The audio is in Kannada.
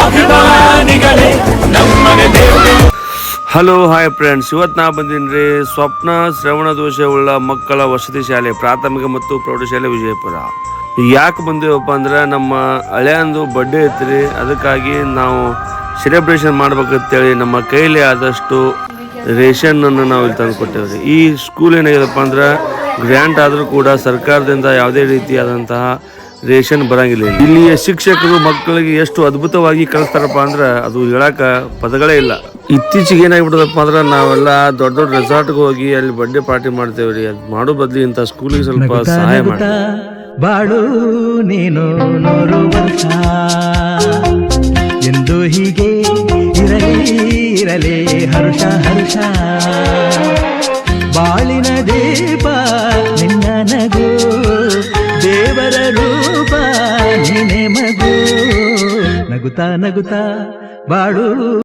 ಅಭಿಮಾನಿಗಳೇ ನಮ್ಮನೆ ದೇವರು. ಹಲೋ ಹಾಯ್ ಫ್ರೆಂಡ್ಸ್, ಇವತ್ತು ನಾ ಬಂದೀನಿ ಸ್ವಪ್ನ ಶ್ರವಣ ದೋಷವುಳ್ಳ ಮಕ್ಕಳ ವಸತಿ ಶಾಲೆ ಪ್ರಾಥಮಿಕ ಮತ್ತು ಪ್ರೌಢಶಾಲೆ ವಿಜಯಪುರ. ಯಾಕೆ ಬಂದೇವಪ್ಪ ಅಂದ್ರೆ ನಮ್ಮ ಹಳೆಯಂದು ಬರ್ಡೇ ಐತ್ರಿ, ಅದಕ್ಕಾಗಿ ನಾವು ಸೆಲೆಬ್ರೇಷನ್ ಮಾಡ್ಬೇಕಂತೇಳಿ ನಮ್ಮ ಕೈಲಿ ಆದಷ್ಟು ರೇಷನ್ನನ್ನು ನಾವು ಇಲ್ಲಿ ತಂದು ಕೊಟ್ಟೇವ್ರಿ. ಈ ಸ್ಕೂಲ್ ಏನಾಗಿದೆಪ್ಪ ಅಂದ್ರೆ ಗ್ರ್ಯಾಂಟ್ ಆದರೂ ಕೂಡ ಸರ್ಕಾರದಿಂದ ಯಾವುದೇ ರೀತಿಯಾದಂತಹ ರೇಷನ್ ಬರಂಗಿಲ್ಲ. ಇಲ್ಲಿಯ ಶಿಕ್ಷಕರು ಮಕ್ಕಳಿಗೆ ಎಷ್ಟು ಅದ್ಭುತವಾಗಿ ಕಲಿಸ್ತಾರಪ್ಪ ಅಂದ್ರೆ ಅದು ಹೇಳಕ ಪದಗಳೇ ಇಲ್ಲ. ಇತ್ತೀಚೆಗೆ ಏನಾಗ್ಬಿಟ್ಟದಪ್ಪ ಅಂದ್ರೆ ನಾವೆಲ್ಲ ದೊಡ್ಡ ದೊಡ್ಡ ರೆಸಾರ್ಟ್ಗೆ ಹೋಗಿ ಅಲ್ಲಿ ಬರ್ಡೇ ಪಾರ್ಟಿ ಮಾಡ್ತೇವ್ರಿ. ಅದು ಮಾಡೋ ಬದ್ಲಿ ಇಂಥ ಸ್ಕೂಲಿಗೆ ಸ್ವಲ್ಪ ಸಹಾಯ ಮಾಡಿ. ಬಾಳು ನೀನು 100 ವರ್ಷ ಎಂದು ಹೀಗೆ ಇರಲಿ ಇರಲಿ ಹರ್ಷ ಹರ್ಷ. ಬಾಳಿನ ದೀಪ ನಿನ್ನ ನಗು, ದೇವರ ರೂಪ ನೀನೆ ಮಗು. ನಗುತ್ತಾ ನಗುತ್ತಾ ಬಾಳು.